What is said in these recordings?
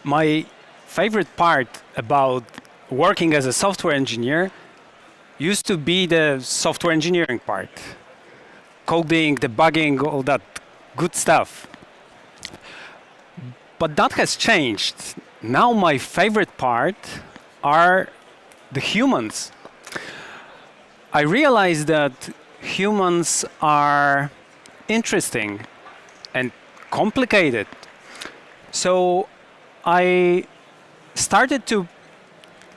My favorite part about working as a software engineer used to be the software engineering part. Coding, debugging, all that good stuff. But that has changed. Now my favorite part are the humans. I realized that humans are interesting and complicated. So I started to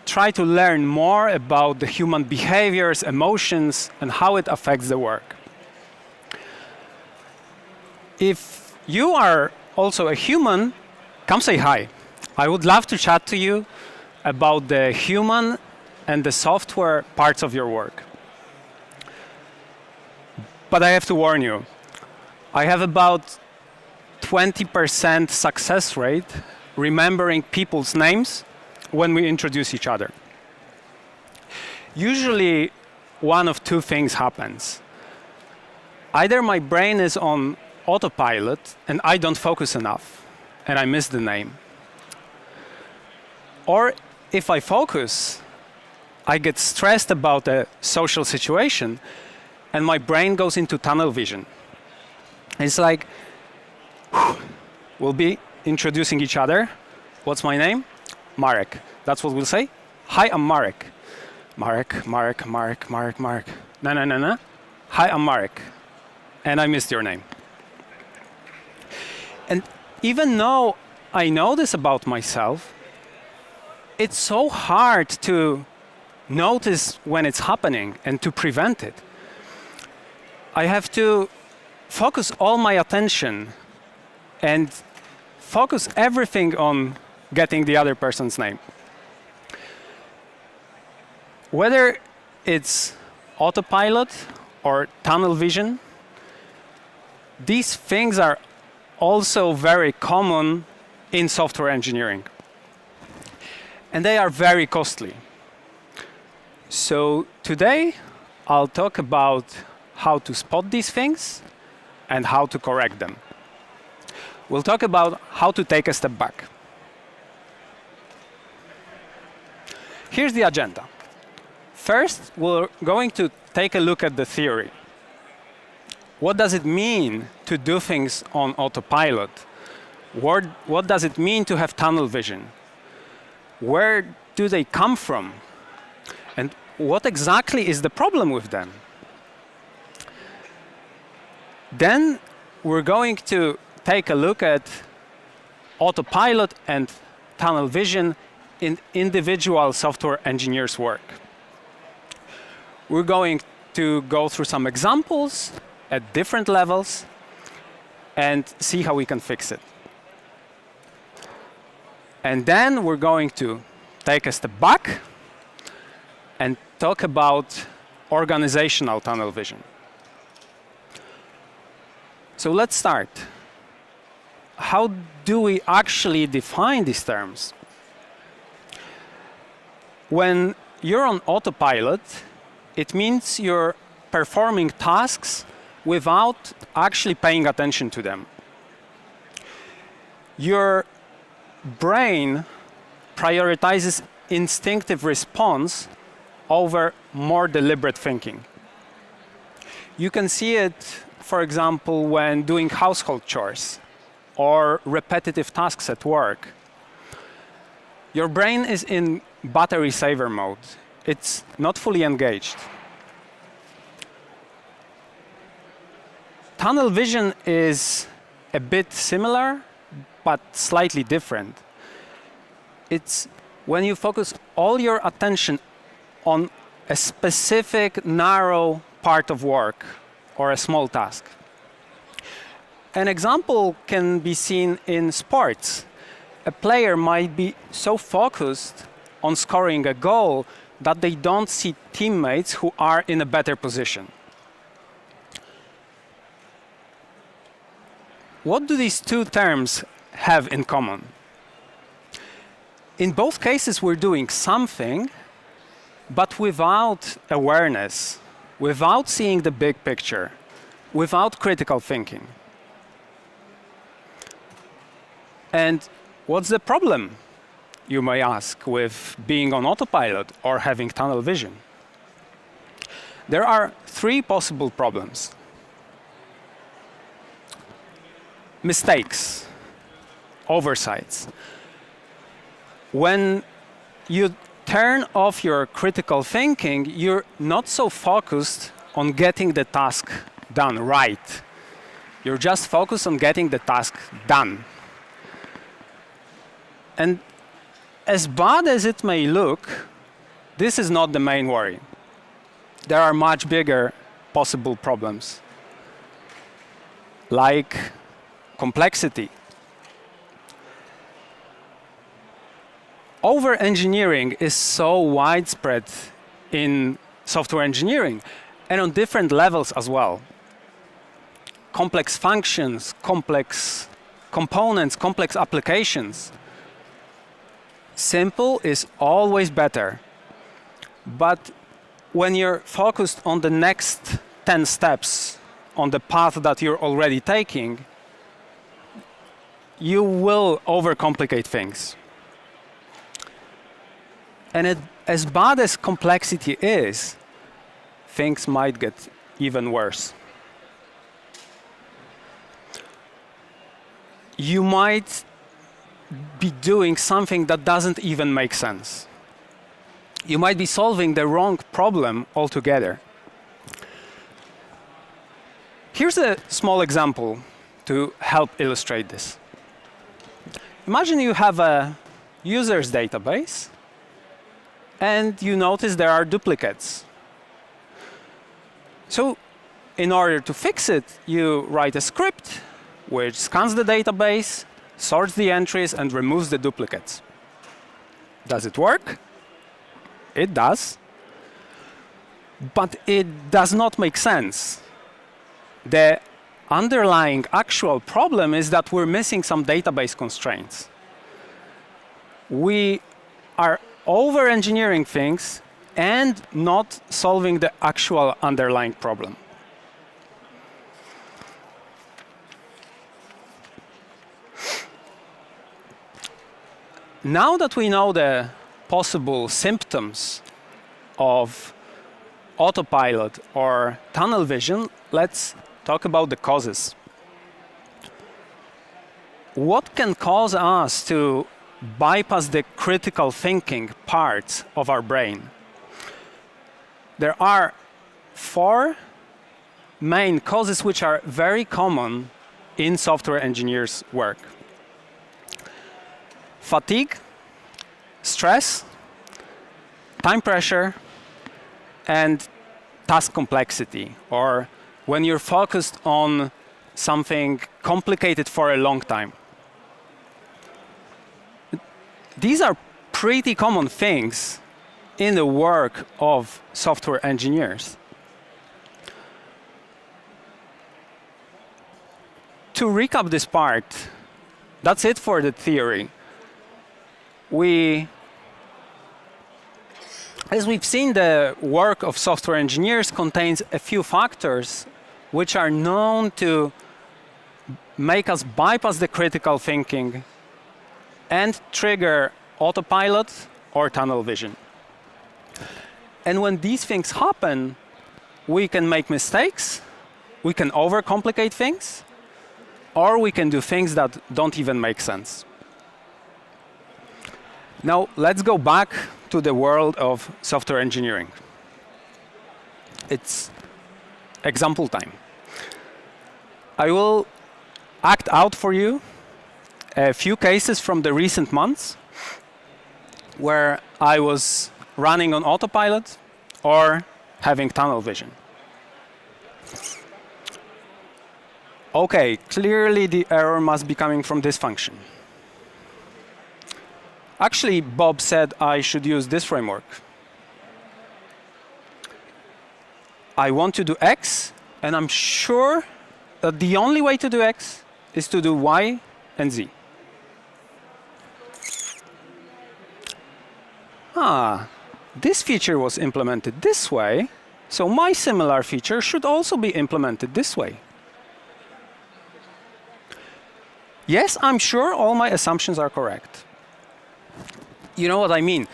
try to learn more about the human behaviors, emotions, and how it affects the work. If you are also a human, come say hi. I would love to chat to you about the human and the software parts of your work. But I have to warn you, I have about 20% success rate remembering people's names when we introduce each other. Usually, one of two things happens. Either my brain is on autopilot and I don't focus enough and I miss the name. Or if I focus, I get stressed about a social situation and my brain goes into tunnel vision. It's like, we'll be introducing each other. What's my name? Marek. That's what we'll say. Hi, I'm Marek. Marek. No. Hi, I'm Marek. And I missed your name. And even though I know this about myself, it's so hard to notice when it's happening and to prevent it. I have to focus all my attention and focus everything on getting the other person's name. Whether it's autopilot or tunnel vision, these things are also very common in software engineering. And they are very costly. So today, I'll talk about how to spot these things and how to correct them. We'll talk about how to take a step back. Here's the agenda. First, we're going to take a look at the theory. What does it mean to do things on autopilot? What does it mean to have tunnel vision? Where do they come from? And what exactly is the problem with them? Then we're going to take a look at autopilot and tunnel vision in individual software engineers' work. We're going to go through some examples at different levels and see how we can fix it. And then we're going to take a step back and talk about organizational tunnel vision. So let's start. How do we actually define these terms? When you're on autopilot, it means you're performing tasks without actually paying attention to them. Your brain prioritizes instinctive response over more deliberate thinking. You can see it, for example, when doing household chores or repetitive tasks at work. Your brain is in battery saver mode. It's not fully engaged. Tunnel vision is a bit similar, but slightly different. It's when you focus all your attention on a specific narrow part of work or a small task. An example can be seen in sports. A player might be so focused on scoring a goal that they don't see teammates who are in a better position. What do these two terms have in common? In both cases, we're doing something, but without awareness, without seeing the big picture, without critical thinking. And What's the problem, you may ask, with being on autopilot or having tunnel vision? There are three possible problems. Mistakes, oversights. When you turn off your critical thinking, you're not so focused on getting the task done right. You're just focused on getting the task done. And as bad as it may look, this is not the main worry. There are much bigger possible problems, like complexity. Over-engineering is so widespread in software engineering, and on different levels as well. Complex functions, complex components, complex applications. Simple is always better. But when you're focused on the next 10 steps on the path that you're already taking, you will overcomplicate things. And as bad as complexity is, things might get even worse. You might be doing something that doesn't even make sense. You might be solving the wrong problem altogether. Here's a small example to help illustrate this. Imagine you have a user's database and you notice there are duplicates. So in order to fix it, you write a script which scans the database, sorts the entries, and removes the duplicates. Does it work? It does. But it does not make sense. The underlying actual problem is that we're missing some database constraints. We are over-engineering things and not solving the actual underlying problem. Now that we know the possible symptoms of autopilot or tunnel vision, let's talk about the causes. What can cause us to bypass the critical thinking part of our brain? There are 4 main causes which are very common in software engineers' work. Fatigue, stress, time pressure, and task complexity, or when you're focused on something complicated for a long time. These are pretty common things in the work of software engineers. To recap this part, that's it for the theory. As we've seen, the work of software engineers contains a few factors which are known to make us bypass the critical thinking and trigger autopilot or tunnel vision. And when these things happen, we can make mistakes, we can overcomplicate things, or we can do things that don't even make sense. Now, let's go back to the world of software engineering. It's example time. I will act out for you a few cases from the recent months where I was running on autopilot or having tunnel vision. Okay, clearly the error must be coming from this function. Actually, Bob said I should use this framework. I want to do X, and I'm sure that the only way to do X is to do Y and Z. This feature was implemented this way, so my similar feature should also be implemented this way. yes, I'm sure all my assumptions are correct. You know what I mean?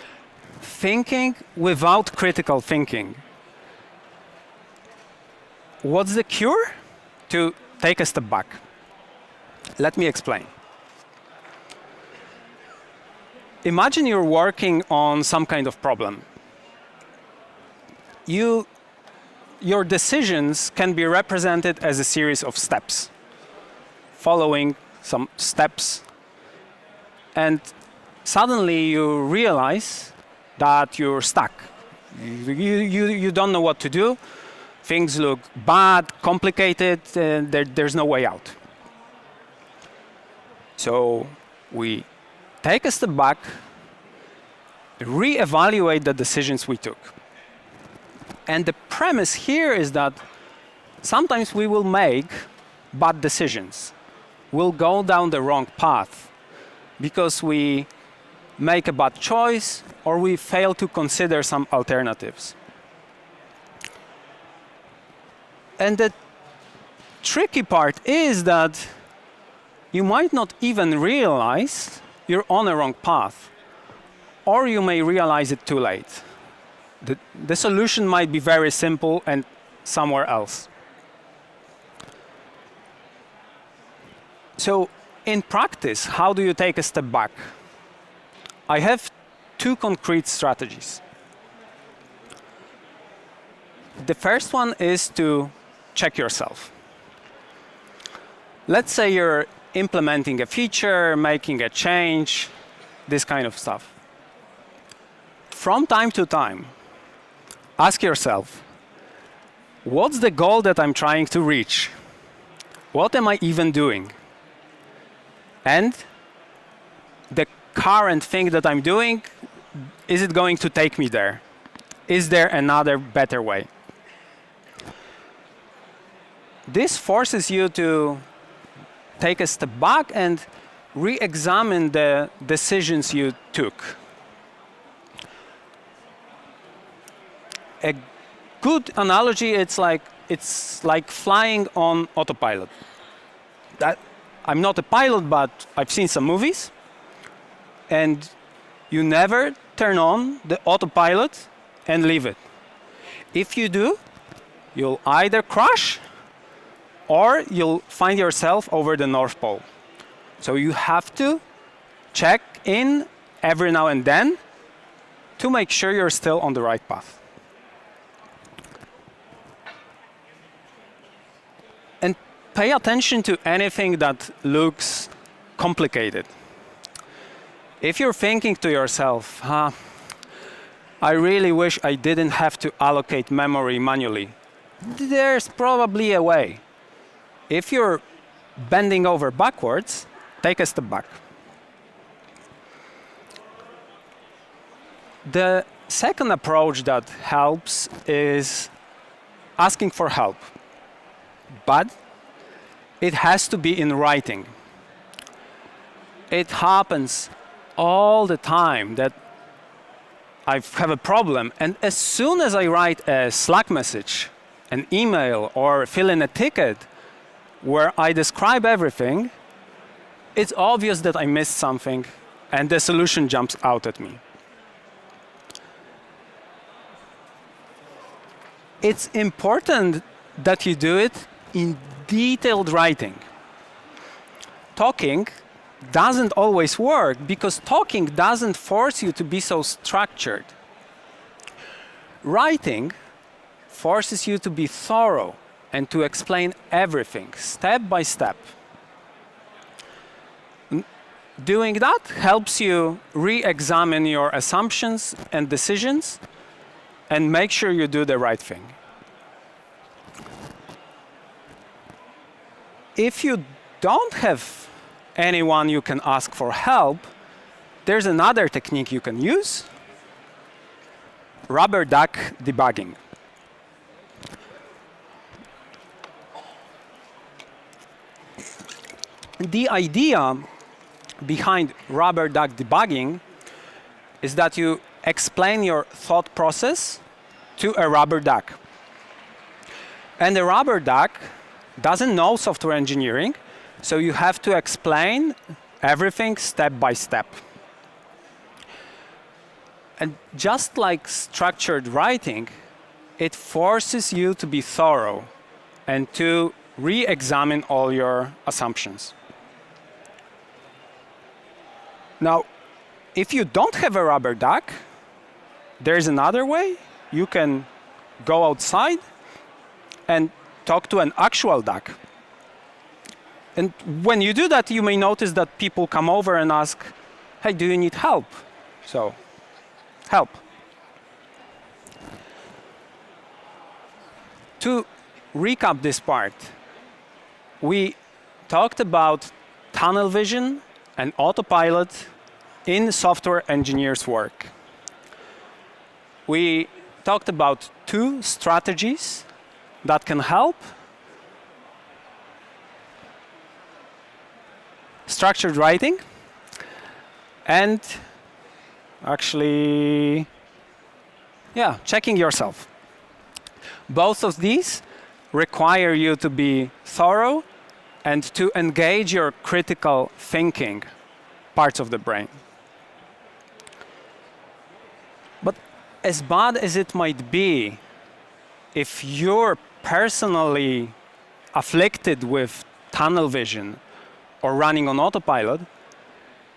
Thinking without critical thinking. What's the cure? To take a step back. Let me explain. Imagine you're working on some kind of problem. Your decisions can be represented as a series of steps, following some steps, and suddenly you realize that you're stuck. You don't know what to do. Things look bad, complicated, and there's no way out. So we take a step back, reevaluate the decisions we took. And the premise here is that sometimes we will make bad decisions. We'll go down the wrong path because we make a bad choice or we fail to consider some alternatives. And the tricky part is that you might not even realize you're on a wrong path, or you may realize it too late. The solution might be very simple and somewhere else. So in practice, how do you take a step back? I have two concrete strategies. The first one is to check yourself. Let's say you're implementing a feature, making a change, this kind of stuff. From time to time, ask yourself, what's the goal that I'm trying to reach? What am I even doing? And the current thing that I'm doing, is it going to take me there? Is there another better way? This forces you to take a step back and re-examine the decisions you took. A good analogy, it's like flying on autopilot. I'm not a pilot, but I've seen some movies, and you never turn on the autopilot and leave it. If you do, you'll either crash or you'll find yourself over the North Pole. So you have to check in every now and then to make sure you're still on the right path. And pay attention to anything that looks complicated. If you're thinking to yourself, I really wish I didn't have to allocate memory manually, there's probably a way. If you're bending over backwards, take a step back. The second approach that helps is asking for help. But it has to be in writing. It happens all the time that I have a problem, and as soon as I write a Slack message, an email, or fill in a ticket where I describe everything, it's obvious that I missed something and the solution jumps out at me. It's important that you do it in detailed writing. Talking doesn't always work because talking doesn't force you to be so structured. Writing forces you to be thorough and to explain everything step by step. Doing that helps you re-examine your assumptions and decisions and make sure you do the right thing. If you don't have anyone you can ask for help, there's another technique you can use: rubber duck debugging. The idea behind rubber duck debugging is that you explain your thought process to a rubber duck. And the rubber duck doesn't know software engineering, So you have to explain everything step by step. And just like structured writing, it forces you to be thorough and to re-examine all your assumptions. Now, if you don't have a rubber duck, there's another way. You can go outside and talk to an actual duck. And when you do that, you may notice that people come over and ask, hey, do you need help? So, help. To recap this part, we talked about tunnel vision and autopilot in software engineers' work. We talked about two strategies that can help: structured writing and checking yourself. Both of these require you to be thorough and to engage your critical thinking parts of the brain. But as bad as it might be, if you're personally afflicted with tunnel vision or running on autopilot,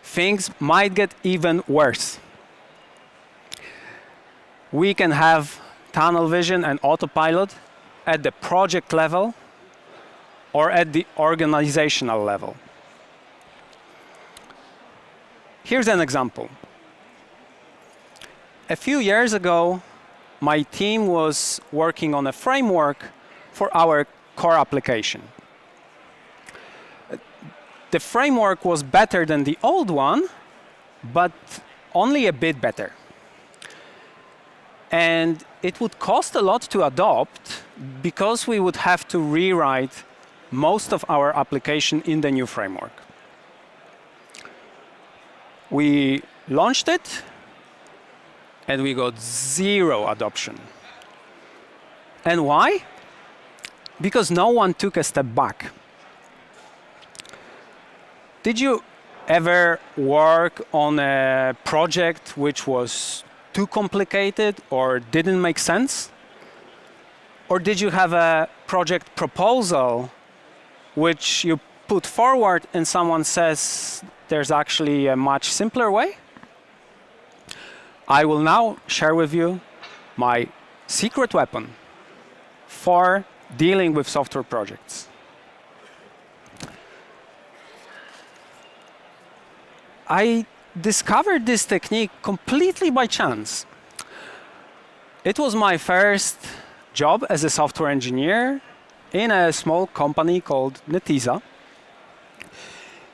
things might get even worse. We can have tunnel vision and autopilot at the project level or at the organizational level. Here's an example. A few years ago, my team was working on a framework for our core application. The framework was better than the old one, but only a bit better. And it would cost a lot to adopt because we would have to rewrite most of our application in the new framework. We launched it, and we got zero adoption. And why? Because no one took a step back. Did you ever work on a project which was too complicated or didn't make sense? Or did you have a project proposal which you put forward and someone says there's actually a much simpler way? I will now share with you my secret weapon for dealing with software projects. I discovered this technique completely by chance. It was my first job as a software engineer in a small company called Netezza.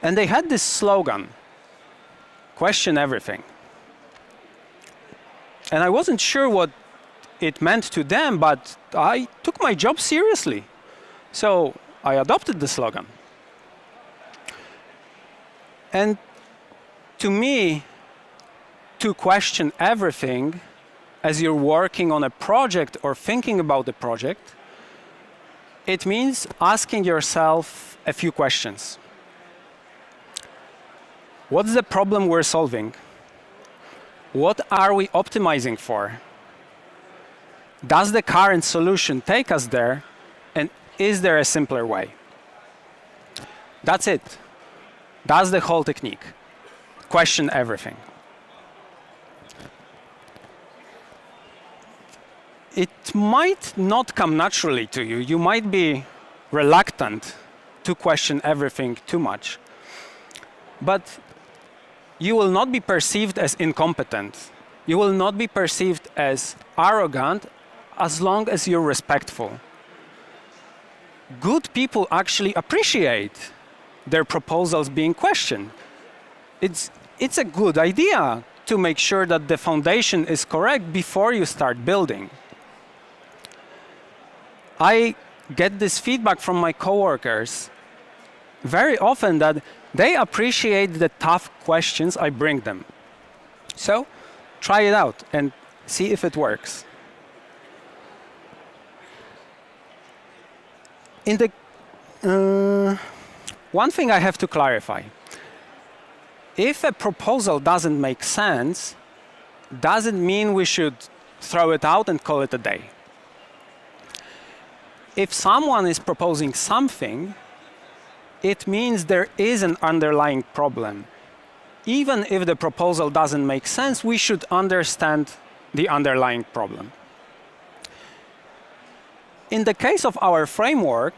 And they had this slogan, question everything. And I wasn't sure what it meant to them, but I took my job seriously. So I adopted the slogan. And to me, to question everything as you're working on a project or thinking about the project, it means asking yourself a few questions. What's the problem we're solving? What are we optimizing for? Does the current solution take us there? And is there a simpler way? That's it. That's the whole technique. Question everything. It might not come naturally to you. You might be reluctant to question everything too much. But you will not be perceived as incompetent. You will not be perceived as arrogant as long as you're respectful. Good people actually appreciate their proposals being questioned. It's a good idea to make sure that the foundation is correct before you start building. I get this feedback from my coworkers very often that they appreciate the tough questions I bring them. So try it out and see if it works. one thing I have to clarify. If a proposal doesn't make sense, doesn't mean we should throw it out and call it a day. If someone is proposing something, it means there is an underlying problem. Even if the proposal doesn't make sense, we should understand the underlying problem. In the case of our framework,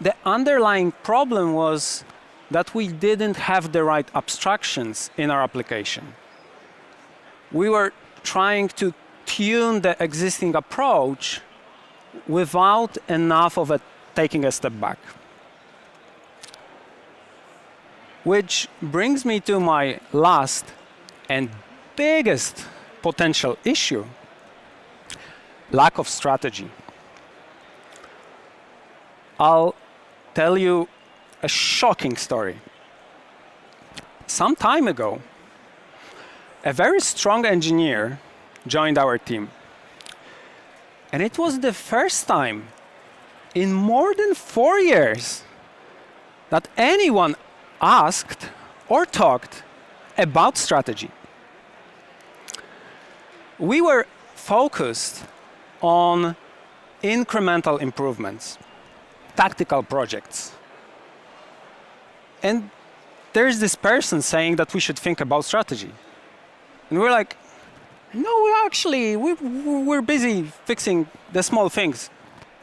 the underlying problem was that we didn't have the right abstractions in our application. We were trying to tune the existing approach without enough of it taking a step back. Which brings me to my last and biggest potential issue: lack of strategy. I'll tell you a shocking story. Some time ago, a very strong engineer joined our team. And it was the first time in more than 4 years that anyone asked or talked about strategy. We were focused on incremental improvements, tactical projects. And there's this person saying that we should think about strategy. And we're like, no, we're busy fixing the small things.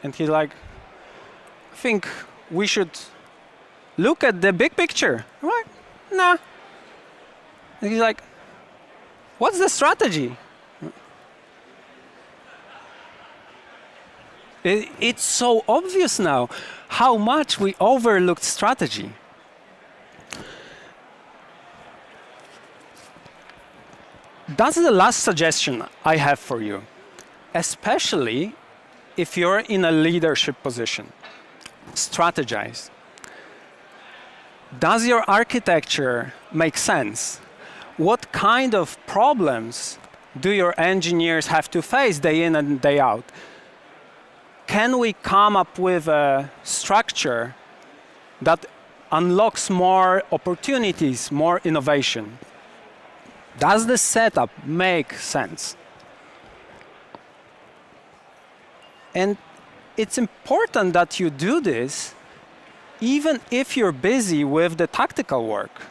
And he's like, I think we should look at the big picture. I'm like, nah. And he's like, what's the strategy? It's so obvious now how much we overlooked strategy. That's the last suggestion I have for you, especially if you're in a leadership position. Strategize. Does your architecture make sense? What kind of problems do your engineers have to face day in and day out? Can we come up with a structure that unlocks more opportunities, more innovation? Does the setup make sense? And it's important that you do this even if you're busy with the tactical work.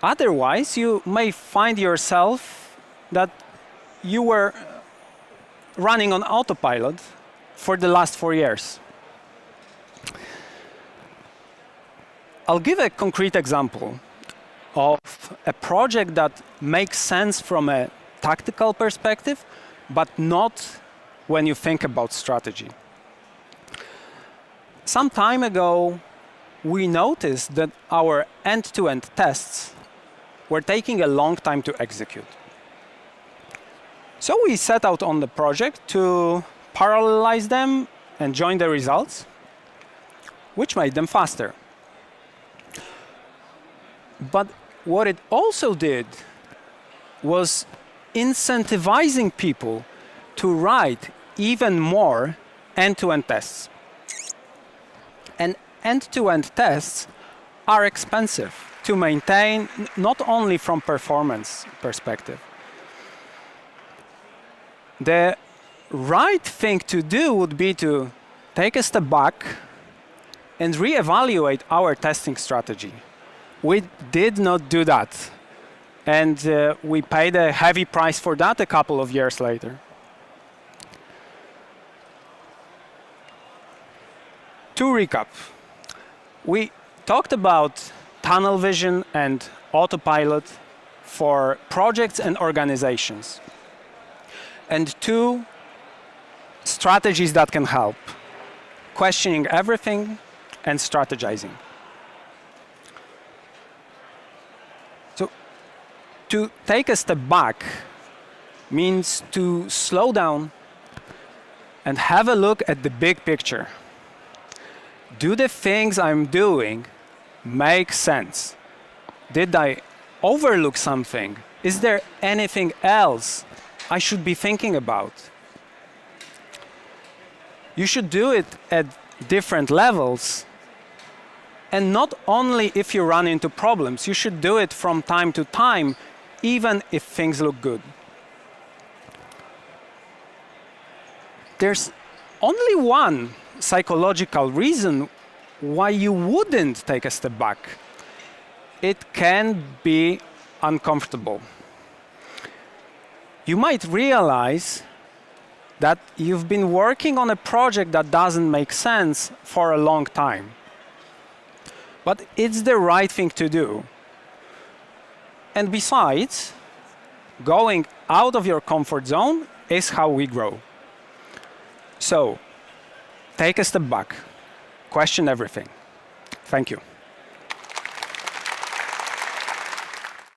Otherwise, you may find yourself that you were running on autopilot for the last 4 years. I'll give a concrete example of a project that makes sense from a tactical perspective, but not when you think about strategy. Some time ago, we noticed that our end-to-end tests were taking a long time to execute. So we set out on the project to parallelize them and join the results, which made them faster. But what it also did was incentivizing people to write even more end-to-end tests. And end-to-end tests are expensive to maintain, not only from performance perspective. The right thing to do would be to take a step back and reevaluate our testing strategy. We did not do that. And we paid a heavy price for that a couple of years later. To recap, we talked about tunnel vision and autopilot for projects and organizations. And 2 strategies that can help: questioning everything and strategizing. So to take a step back means to slow down and have a look at the big picture. Do the things I'm doing make sense? Did I overlook something? Is there anything else I should be thinking about? You should do it at different levels And not only if you run into problems, you should do it from time to time, even if things look good. There's only one psychological reason why you wouldn't take a step back. It can be uncomfortable. You might realize that you've been working on a project that doesn't make sense for a long time. But it's the right thing to do. And besides, going out of your comfort zone is how we grow. So, take a step back, question everything. Thank you.